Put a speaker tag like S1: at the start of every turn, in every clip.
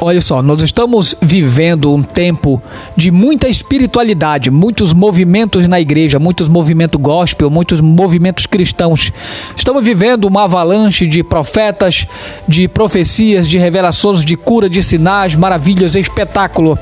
S1: Olha só, nós estamos vivendo um tempo de muita espiritualidade, muitos movimentos na igreja, muitos movimentos gospel, muitos movimentos cristãos. Estamos vivendo uma avalanche de profetas, de profecias, de revelações, de cura, de sinais, maravilhas, espetáculo.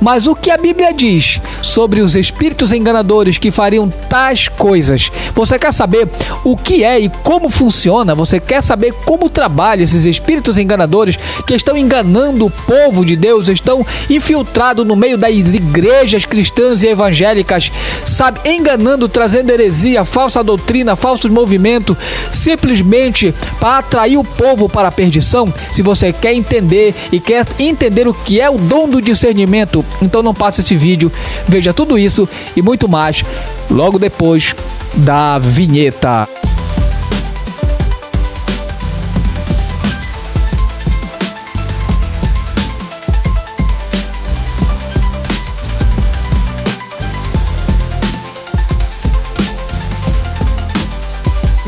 S1: Mas o que a Bíblia diz sobre os espíritos enganadores que fariam tais coisas? Você quer saber o que é e como funciona? Você quer saber como trabalham esses espíritos enganadores que estão enganando o povo de Deus, estão infiltrados no meio das igrejas cristãs e evangélicas, sabe, enganando, trazendo heresia, falsa doutrina, falsos movimentos, simplesmente para atrair o povo para a perdição? Se você quer entender e quer entender o que é o dom do discernimento, então não passe esse vídeo, veja tudo isso e muito mais logo depois da vinheta.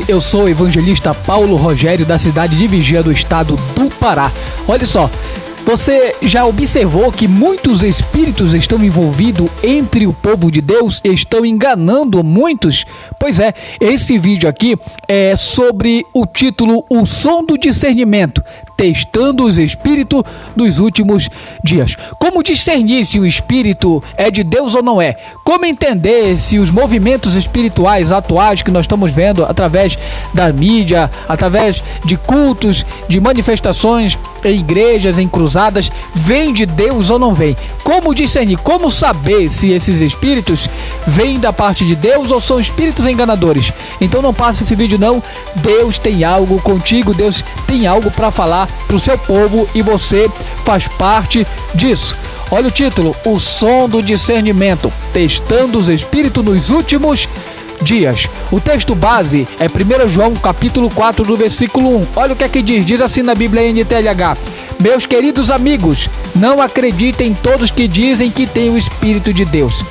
S1: Eu sou o evangelista Paulo Rogério, da cidade de Vigia, do estado do Pará. Olha só, você já observou que muitos espíritos estão envolvidos entre o povo de Deus, estão enganando muitos? Pois é, esse vídeo aqui é sobre o título O Som do Discernimento, testando os espíritos dos últimos dias. Como discernir se o espírito é de Deus ou não é? Como entender se os movimentos espirituais atuais que nós estamos vendo através da mídia, através de cultos, de manifestações em igrejas, em cruzadas, vêm de Deus ou não vêm? Como discernir? Como saber se esses espíritos vêm da parte de Deus ou são espíritos enganadores? Então não passe esse vídeo não. Deus tem algo contigo, Deus tem algo para falar para o seu povo e você faz parte disso. Olha o título: O Som do Discernimento, testando os espíritos nos últimos dias. O texto base é 1 João capítulo 4 do versículo 1. Olha o que é que diz assim na Bíblia NTLH: Meus queridos amigos, não acreditem todos que dizem que têm o Espírito de Deus,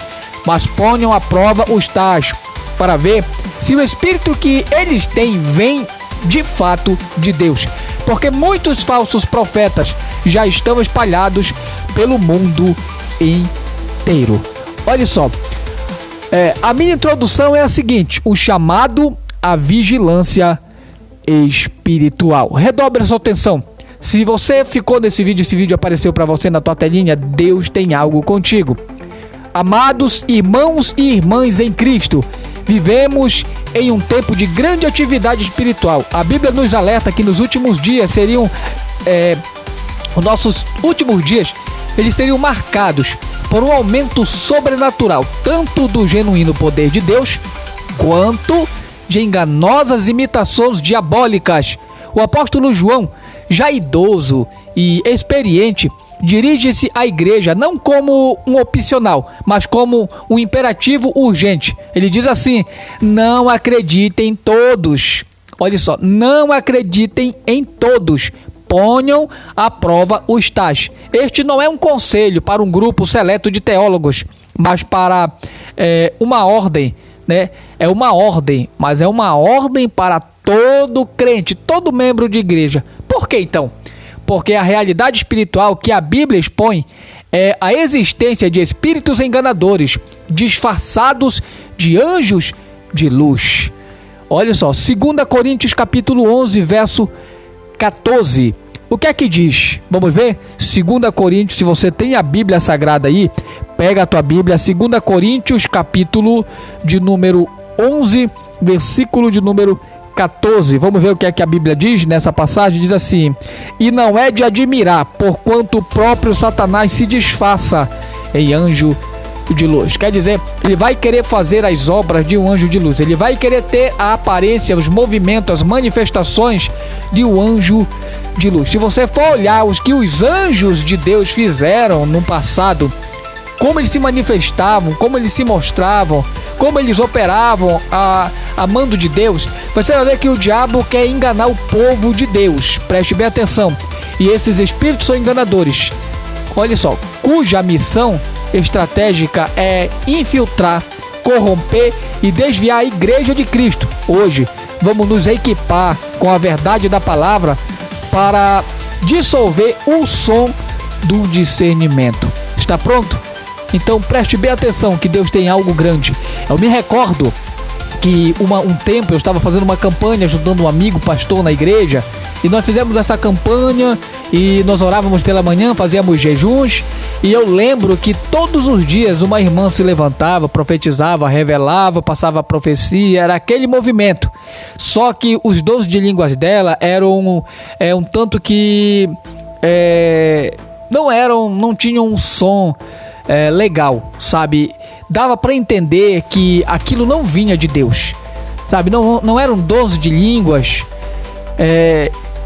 S1: mas ponham à prova os tais, para ver se o Espírito que eles têm vem de fato de Deus, porque muitos falsos profetas já estão espalhados pelo mundo inteiro. Olha só, a minha introdução é a seguinte: o chamado à vigilância espiritual. Redobre a sua atenção. Se você ficou nesse vídeo, esse vídeo apareceu para você na tua telinha, Deus tem algo contigo. Amados irmãos e irmãs em Cristo, vivemos em um tempo de grande atividade espiritual. A Bíblia nos alerta que nos últimos dias seriam, os nossos últimos dias, eles seriam marcados por um aumento sobrenatural, tanto do genuíno poder de Deus, quanto de enganosas imitações diabólicas. O apóstolo João, já idoso e experiente, dirige-se à igreja não como um opcional, mas como um imperativo urgente. Ele diz assim: não acreditem todos. Olha só, não acreditem em todos. Ponham à prova os tais. Este não é um conselho para um grupo seleto de teólogos, mas para uma ordem, né? É uma ordem, mas é uma ordem para todo crente, todo membro de igreja. Por que então? Porque a realidade espiritual que a Bíblia expõe é a existência de espíritos enganadores, disfarçados de anjos de luz. Olha só, 2 Coríntios capítulo 11, verso 14. O que é que diz? Vamos ver? 2 Coríntios, se você tem a Bíblia Sagrada aí, pega a tua Bíblia, 2 Coríntios capítulo de número 11, versículo de número 14. Vamos ver o que é que a Bíblia diz nessa passagem. Diz assim: E não é de admirar, porquanto o próprio Satanás se disfarça em anjo de luz. Quer dizer, ele vai querer fazer as obras de um anjo de luz. Ele vai querer ter a aparência, os movimentos, as manifestações de um anjo de luz. Se você for olhar os que os anjos de Deus fizeram no passado, como eles se manifestavam, como eles se mostravam, como eles operavam a mando de Deus, você vai ver que o diabo quer enganar o povo de Deus. Preste bem atenção. E esses espíritos são enganadores. Olha só, cuja missão estratégica é infiltrar, corromper e desviar a igreja de Cristo. Hoje, vamos nos equipar com a verdade da palavra para dissolver o som do discernimento. Está pronto? Então preste bem atenção que Deus tem algo grande. Eu me recordo que um tempo eu estava fazendo uma campanha ajudando um amigo pastor na igreja, e nós fizemos essa campanha e nós orávamos pela manhã, fazíamos jejuns, e eu lembro que todos os dias uma irmã se levantava, profetizava, revelava, passava a profecia, era aquele movimento. Só que os dons de línguas dela eram um tanto que não tinham um som legal, sabe? Dava para entender que aquilo não vinha de Deus, sabe? Não eram dons de línguas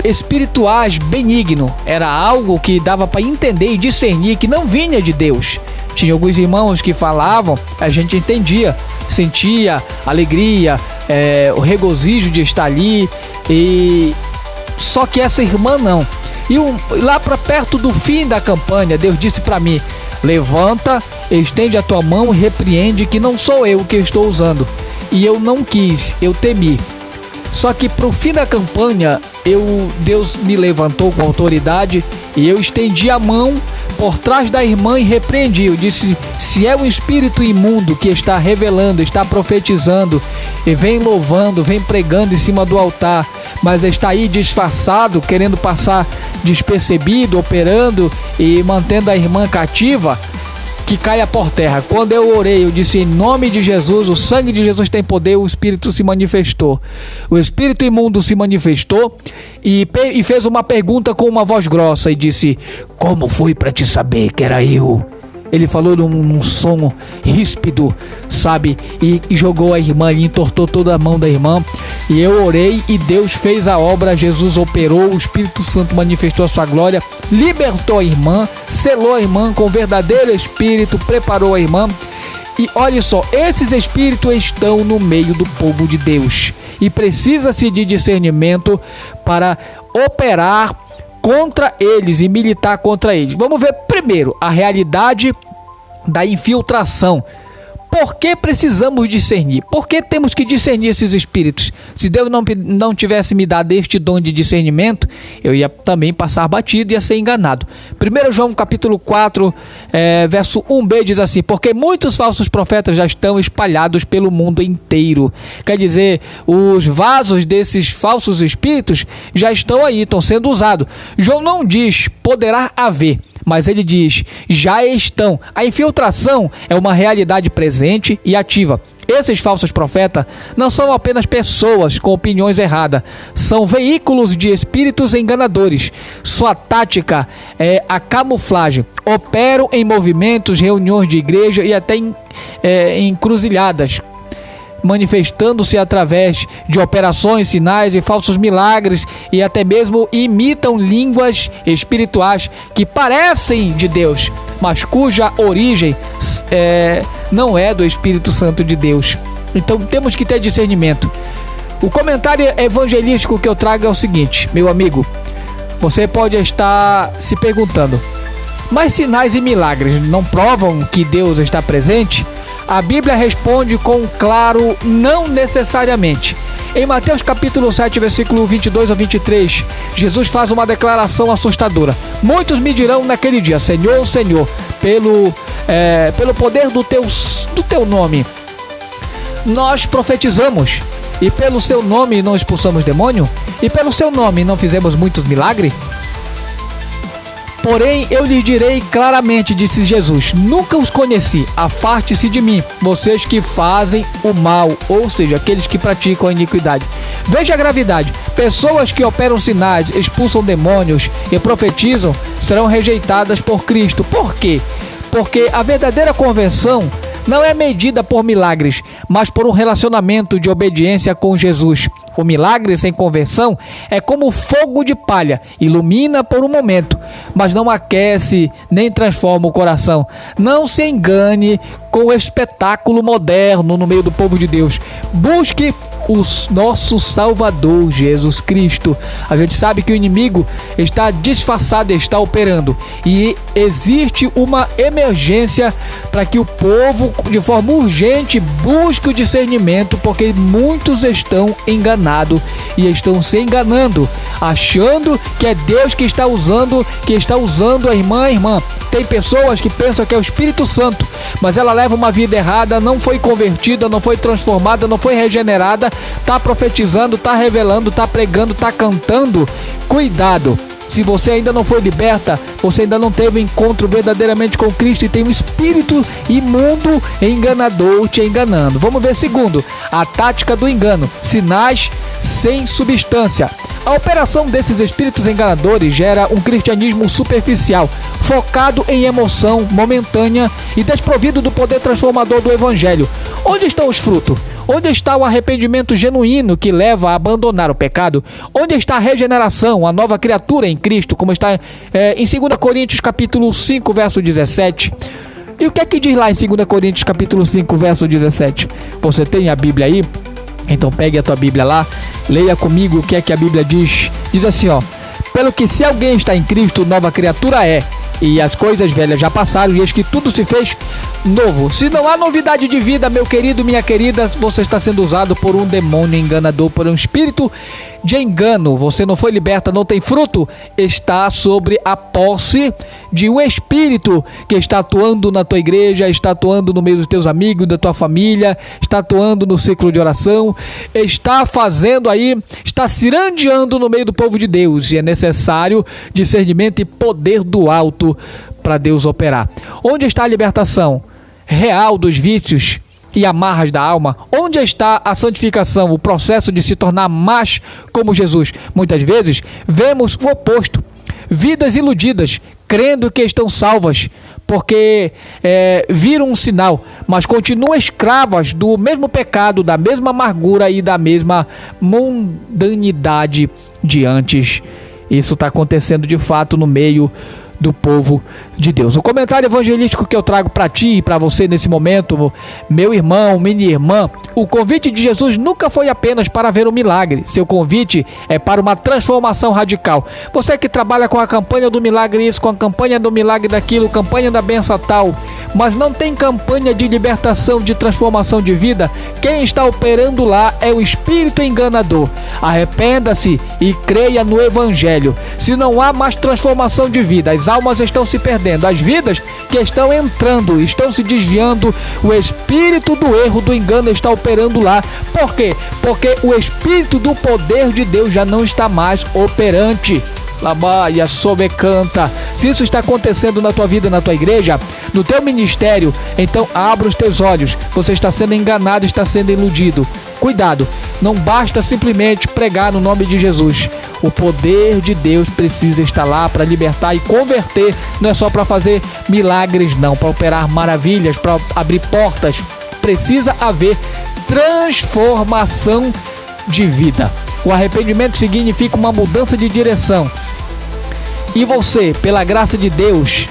S1: espirituais benigno, era algo que dava para entender e discernir que não vinha de Deus. Tinha alguns irmãos que falavam, a gente entendia, sentia alegria, o regozijo de estar ali, e só que essa irmã não. E lá para perto do fim da campanha, Deus disse para mim: levanta, estende a tua mão e repreende, que não sou eu que estou usando. E eu não quis, eu temi. Só que pro fim da campanha, Deus me levantou com autoridade e eu estendi a mão por trás da irmã e repreendi. Eu disse: se é um espírito imundo que está revelando, está profetizando, e vem louvando, vem pregando em cima do altar, mas está aí disfarçado, querendo passar despercebido, operando e mantendo a irmã cativa, que caia por terra. Quando eu orei, eu disse: em nome de Jesus, o sangue de Jesus tem poder. O Espírito se manifestou. O espírito imundo se manifestou e fez uma pergunta com uma voz grossa e disse: como foi para te saber que era eu? Ele falou num som ríspido, sabe? E jogou a irmã ali, entortou toda a mão da irmã. E eu orei e Deus fez a obra. Jesus operou, o Espírito Santo manifestou a sua glória, libertou a irmã, selou a irmã com o verdadeiro Espírito, preparou a irmã. E olha só, esses espíritos estão no meio do povo de Deus. E precisa-se de discernimento para operar contra eles e militar contra eles. Vamos ver primeiro a realidade da infiltração. Por que precisamos discernir? Por que temos que discernir esses espíritos? Se Deus não tivesse me dado este dom de discernimento, eu ia também passar batido e ia ser enganado. 1 João capítulo 4, verso 1b diz assim: porque muitos falsos profetas já estão espalhados pelo mundo inteiro. Quer dizer, os vasos desses falsos espíritos já estão aí, estão sendo usados. João não diz poderá haver, mas ele diz, já estão. A infiltração é uma realidade presente e ativa. Esses falsos profetas não são apenas pessoas com opiniões erradas, são veículos de espíritos enganadores. Sua tática é a camuflagem. Operam em movimentos, reuniões de igreja e até em encruzilhadas, manifestando-se através de operações, sinais e falsos milagres, e até mesmo imitam línguas espirituais que parecem de Deus, mas cuja origem não é do Espírito Santo de Deus. Então temos que ter discernimento. O comentário evangelístico que eu trago é o seguinte: meu amigo, você pode estar se perguntando, mas sinais e milagres não provam que Deus está presente? A Bíblia responde com um claro não necessariamente. Em Mateus capítulo 7, versículo 22 a 23, Jesus faz uma declaração assustadora. Muitos me dirão naquele dia: Senhor, Senhor, pelo poder do teu nome nós profetizamos, e pelo seu nome não expulsamos demônio, e pelo seu nome não fizemos muitos milagres? Porém, eu lhes direi claramente, disse Jesus, nunca os conheci, afaste-se de mim, vocês que fazem o mal, ou seja, aqueles que praticam a iniquidade. Veja a gravidade, pessoas que operam sinais, expulsam demônios e profetizam, serão rejeitadas por Cristo. Por quê? Porque a verdadeira conversão não é medida por milagres, mas por um relacionamento de obediência com Jesus. O milagre sem conversão é como fogo de palha, ilumina por um momento, mas não aquece nem transforma o coração. Não se engane com o espetáculo moderno no meio do povo de Deus. Busque o nosso Salvador, Jesus Cristo. A gente sabe que o inimigo está disfarçado, está operando, e existe uma emergência para que o povo, de forma urgente, busque o discernimento, porque muitos estão enganados e estão se enganando, achando que é Deus que está usando a irmã. Tem pessoas que pensam que é o Espírito Santo, mas ela leva uma vida errada, não foi convertida, não foi transformada, não foi regenerada, está profetizando, está revelando, está pregando, está cantando. Cuidado! Se você ainda não foi liberta, você ainda não teve um encontro verdadeiramente com Cristo e tem um espírito imundo enganador te enganando. Vamos ver segundo, a tática do engano, sinais sem substância. A operação desses espíritos enganadores gera um cristianismo superficial, focado em emoção momentânea e desprovido do poder transformador do Evangelho. Onde estão os frutos? Onde está o arrependimento genuíno que leva a abandonar o pecado? Onde está a regeneração, a nova criatura em Cristo, como está em 2 Coríntios capítulo 5, verso 17? E o que é que diz lá em 2 Coríntios capítulo 5, verso 17? Você tem a Bíblia aí? Então pegue a tua Bíblia lá, leia comigo o que é que a Bíblia diz. Diz assim, ó: pelo que se alguém está em Cristo, nova criatura é, e as coisas velhas já passaram, e eis que tudo se fez novo. Se não há novidade de vida, meu querido, minha querida, você está sendo usado por um demônio enganador, por um espírito de engano. Você não foi liberta, não tem fruto, está sobre a posse de um espírito que está atuando na tua igreja, está atuando no meio dos teus amigos, da tua família, está atuando no ciclo de oração, está fazendo aí, está cirandeando no meio do povo de Deus, e é necessário discernimento e poder do alto para Deus operar. Onde está a libertação real dos vícios e amarras da alma? Onde está a santificação, o processo de se tornar mais como Jesus? Muitas vezes vemos o oposto, vidas iludidas, crendo que estão salvas, porque viram um sinal, mas continuam escravas do mesmo pecado, da mesma amargura e da mesma mundanidade de antes. Isso está acontecendo de fato no meio do povo de Deus. O comentário evangelístico que eu trago para ti e para você nesse momento, meu irmão, minha irmã: o convite de Jesus nunca foi apenas para ver um milagre. Seu convite é para uma transformação radical. Você que trabalha com a campanha do milagre isso, com a campanha do milagre daquilo, campanha da benção tal, mas não tem campanha de libertação, de transformação de vida, quem está operando lá é o espírito enganador. Arrependa-se e creia no Evangelho. Se não há mais transformação de vida, as almas estão se perdendo, as vidas que estão entrando, estão se desviando, o espírito do erro, do engano está operando lá. Por quê? Porque o espírito do poder de Deus já não está mais operante. Labaia, sobrecanta. Se isso está acontecendo na tua vida, na tua igreja, no teu ministério, então abra os teus olhos. Você está sendo enganado, está sendo iludido. Cuidado, não basta simplesmente pregar no nome de Jesus. O poder de Deus precisa estar lá para libertar e converter. Não é só para fazer milagres, não, para operar maravilhas, para abrir portas. Precisa haver transformação de vida. O arrependimento significa uma mudança de direção. E você, pela graça de Deus,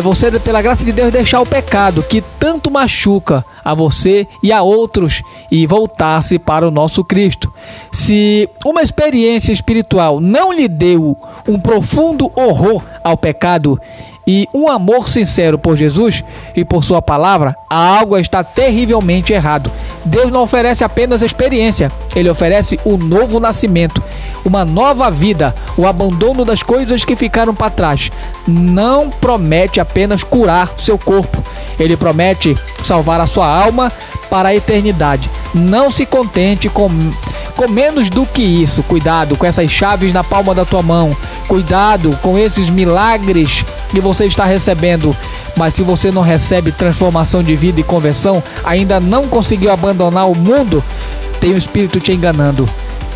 S1: você, pela graça de Deus, deixar o pecado que tanto machuca a você e a outros e voltar-se para o nosso Cristo. Se uma experiência espiritual não lhe deu um profundo horror ao pecado e um amor sincero por Jesus e por sua palavra, algo está terrivelmente errado. Deus não oferece apenas experiência, Ele oferece o novo nascimento, uma nova vida, o abandono das coisas que ficaram para trás. Não promete apenas curar seu corpo, Ele promete salvar a sua alma para a eternidade. Não se contente com menos do que isso. Cuidado com essas chaves na palma da tua mão, cuidado com esses milagres que você está recebendo. Mas se você não recebe transformação de vida e conversão, ainda não conseguiu abandonar o mundo, tem o Espírito te enganando.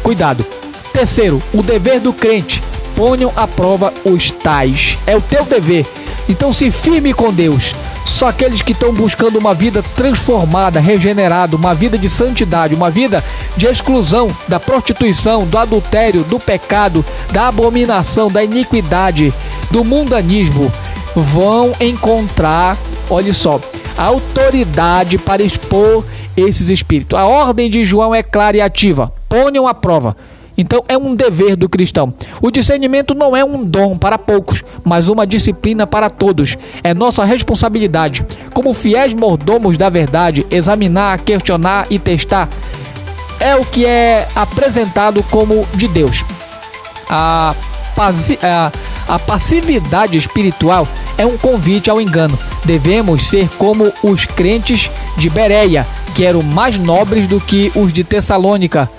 S1: Cuidado. Terceiro, o dever do crente: ponham à prova os tais. É o teu dever. Então se firme com Deus. Só aqueles que estão buscando uma vida transformada, regenerada, uma vida de santidade, uma vida de exclusão da prostituição, do adultério, do pecado, da abominação, da iniquidade, do mundanismo, vão encontrar, olha só, autoridade para expor esses espíritos. A ordem de João é clara e ativa: ponham à prova. Então é um dever do cristão. O discernimento não é um dom para poucos, mas uma disciplina para todos. É nossa responsabilidade, como fiéis mordomos da verdade, examinar, questionar e testar. É o que é apresentado como de Deus. A passividade espiritual é um convite ao engano. Devemos ser como os crentes de Bereia, que eram mais nobres do que os de Tessalônica,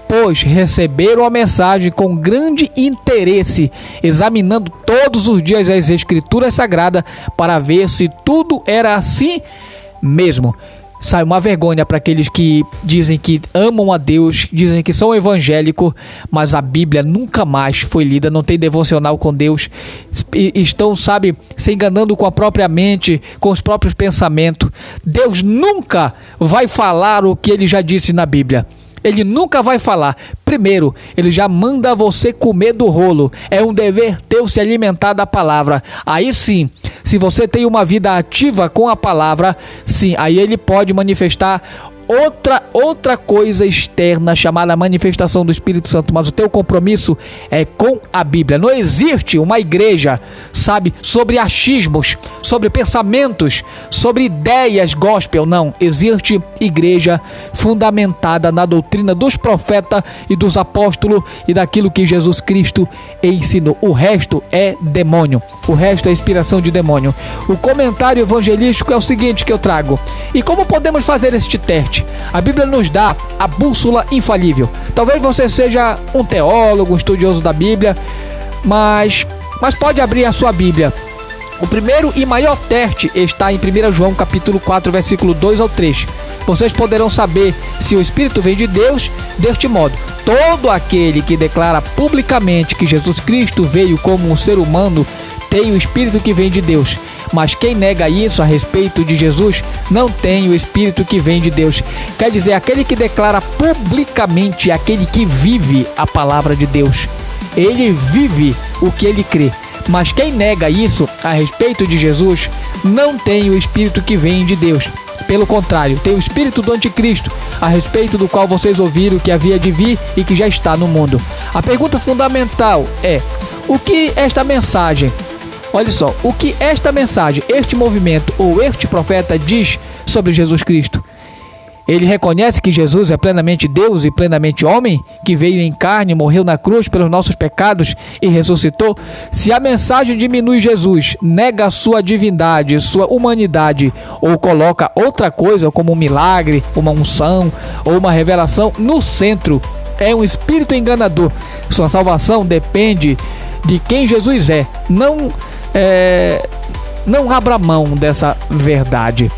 S1: pois receberam a mensagem com grande interesse, examinando todos os dias as Escrituras Sagradas para ver se tudo era assim mesmo. Sai uma vergonha para aqueles que dizem que amam a Deus, dizem que são evangélicos, mas a Bíblia nunca mais foi lida, não tem devocional com Deus, estão, se enganando com a própria mente, com os próprios pensamentos. Deus nunca vai falar o que ele já disse na Bíblia. Ele nunca vai falar. Primeiro, ele já manda você comer do rolo. É um dever teu se alimentar da palavra. Aí sim, se você tem uma vida ativa com a palavra, sim, aí ele pode manifestar outra coisa externa chamada manifestação do Espírito Santo, mas o teu compromisso é com a Bíblia. Não existe uma igreja, sobre achismos, sobre pensamentos, sobre ideias gospel, não. Existe igreja fundamentada na doutrina dos profetas e dos apóstolos e daquilo que Jesus Cristo ensinou. O resto é demônio, o resto é inspiração de demônio. O comentário evangelístico é o seguinte que eu trago. E como podemos fazer este teste? A Bíblia nos dá a bússola infalível. Talvez você seja um teólogo, um estudioso da Bíblia, mas pode abrir a sua Bíblia. O primeiro e maior teste está em 1 João capítulo 4, versículo 2 ao 3. Vocês poderão saber se o Espírito vem de Deus deste modo: todo aquele que declara publicamente que Jesus Cristo veio como um ser humano tem o Espírito que vem de Deus. Mas quem nega isso a respeito de Jesus não tem o Espírito que vem de Deus. Quer dizer, aquele que declara publicamente, aquele que vive a palavra de Deus. Ele vive o que ele crê. Mas quem nega isso a respeito de Jesus não tem o Espírito que vem de Deus. Pelo contrário, tem o espírito do anticristo, a respeito do qual vocês ouviram que havia de vir e que já está no mundo. A pergunta fundamental é: o que esta mensagem, olha só, o que esta mensagem, este movimento ou este profeta diz sobre Jesus Cristo? Ele reconhece que Jesus é plenamente Deus e plenamente homem, que veio em carne, morreu na cruz pelos nossos pecados e ressuscitou? Se a mensagem diminui Jesus, nega a sua divindade, sua humanidade, ou coloca outra coisa como um milagre, uma unção ou uma revelação no centro, é um espírito enganador. Sua salvação depende de quem Jesus é. Não abra mão dessa verdade.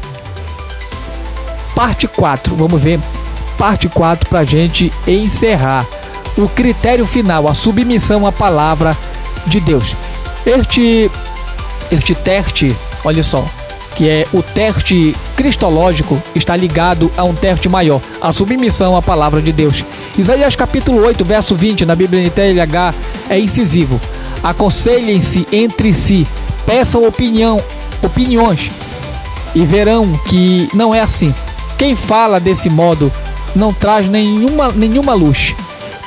S1: Parte 4, vamos ver parte 4 para a gente encerrar. O critério final, a submissão à palavra de Deus. Este teste, olha só, que é o teste cristológico, está ligado a um teste maior, a submissão à palavra de Deus. Isaías capítulo 8, verso 20, na Bíblia NTLH, é incisivo: aconselhem-se entre si, peçam opiniões e verão que não é assim. Quem fala desse modo não traz nenhuma luz.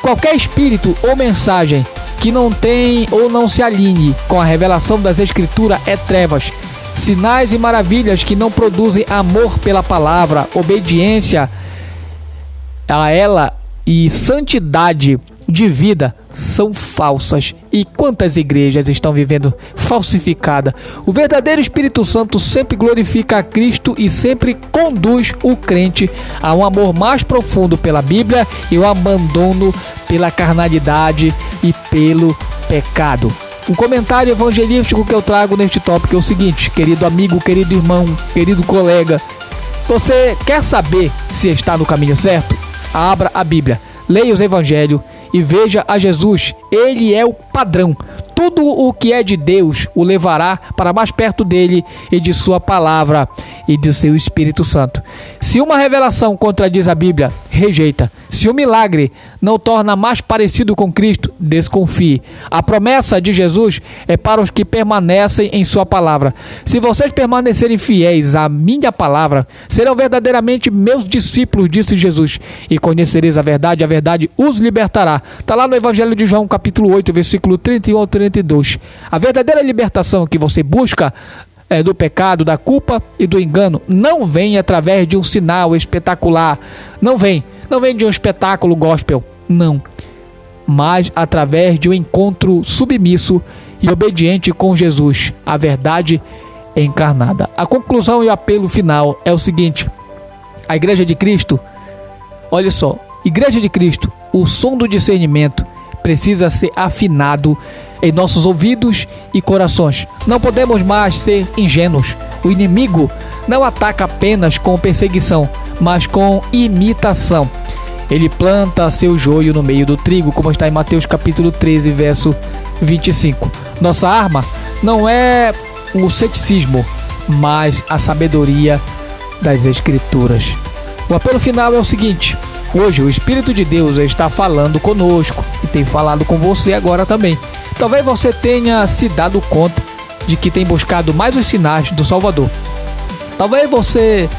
S1: Qualquer espírito ou mensagem que não tem ou não se alinhe com a revelação das Escrituras é trevas. Sinais e maravilhas que não produzem amor pela palavra, obediência a ela e santidade de vida são falsas. E quantas igrejas estão vivendo falsificada? O verdadeiro Espírito Santo sempre glorifica a Cristo e sempre conduz o crente a um amor mais profundo pela Bíblia e o abandono pela carnalidade e pelo pecado. Um comentário evangelístico que eu trago neste tópico é o seguinte: querido amigo, querido irmão, querido colega, você quer saber se está no caminho certo? Abra a Bíblia, leia os evangelhos e veja a Jesus Ele é o padrão. Tudo o que é de Deus o levará para mais perto dele e de sua palavra e de seu Espírito Santo. Se uma revelação contradiz a Bíblia, rejeita. Se um milagre não torna mais parecido com Cristo, desconfie. A promessa de Jesus é para os que permanecem em sua palavra. Se vocês permanecerem fiéis à minha palavra, serão verdadeiramente meus discípulos, disse Jesus, e conhecereis a verdade os libertará. Está lá no Evangelho de João, capítulo 8, versículo 31 ao 32. A verdadeira libertação que você busca do pecado, da culpa e do engano não vem através de um sinal espetacular, não vem de um espetáculo gospel, não, mas através de um encontro submisso e obediente com Jesus, a verdade encarnada. A conclusão e o apelo final é o seguinte: a Igreja de Cristo, olha só, Igreja de Cristo, o som do discernimento precisa ser afinado em nossos ouvidos e corações. Não podemos mais ser ingênuos. O inimigo não ataca apenas com perseguição, mas com imitação. Ele planta seu joio no meio do trigo, como está em Mateus capítulo 13, verso 25. Nossa arma não é o ceticismo, mas a sabedoria das Escrituras. O apelo final é o seguinte: hoje o Espírito de Deus está falando conosco e tem falado com você agora também. Talvez você tenha se dado conta de que tem buscado mais os sinais do Salvador. Talvez você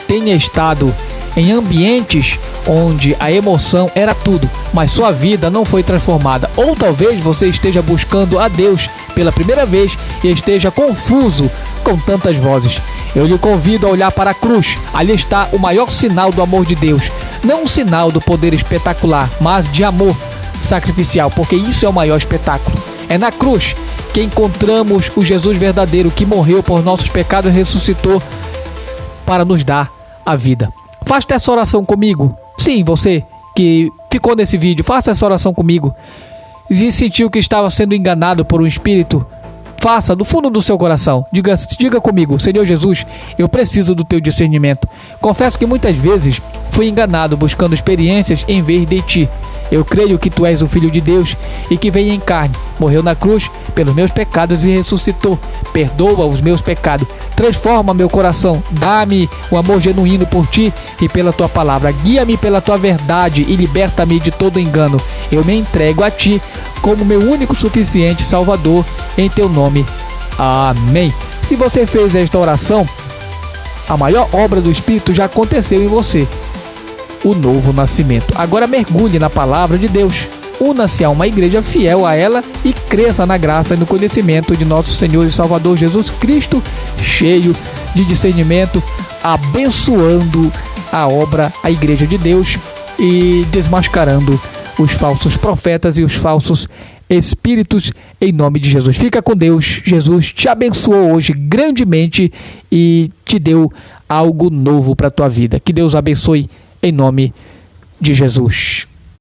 S1: tenha estado em ambientes onde a emoção era tudo, mas sua vida não foi transformada. Ou talvez você esteja buscando a Deus pela primeira vez e esteja confuso com tantas vozes. Eu lhe convido a olhar para a cruz. Ali está o maior sinal do amor de Deus. Não um sinal do poder espetacular, mas de amor sacrificial, porque isso é o maior espetáculo. É na cruz que encontramos o Jesus verdadeiro, que morreu por nossos pecados e ressuscitou para nos dar a vida. Faça essa oração comigo. Sim, você que ficou nesse vídeo, faça essa oração comigo. E sentiu que estava sendo enganado por um espírito, faça do fundo do seu coração. Diga comigo: Senhor Jesus, eu preciso do teu discernimento. Confesso que muitas vezes fui enganado buscando experiências em vez de ti. Eu creio que tu és o Filho de Deus e que veio em carne, morreu na cruz pelos meus pecados e ressuscitou. Perdoa os meus pecados, transforma meu coração, dá-me o amor genuíno por ti e pela tua palavra. Guia-me pela tua verdade e liberta-me de todo engano. Eu me entrego a ti como meu único suficiente Salvador, em teu nome. Amém. Se você fez esta oração, a maior obra do Espírito já aconteceu em você: o novo nascimento. Agora mergulhe na palavra de Deus, una-se a uma igreja fiel a ela e cresça na graça e no conhecimento de nosso Senhor e Salvador Jesus Cristo, cheio de discernimento, abençoando a obra, a igreja de Deus e desmascarando os falsos profetas e os falsos espíritos, em nome de Jesus. Fica com Deus. Jesus te abençoou hoje grandemente e te deu algo novo para a tua vida. Que Deus abençoe em nome de Jesus.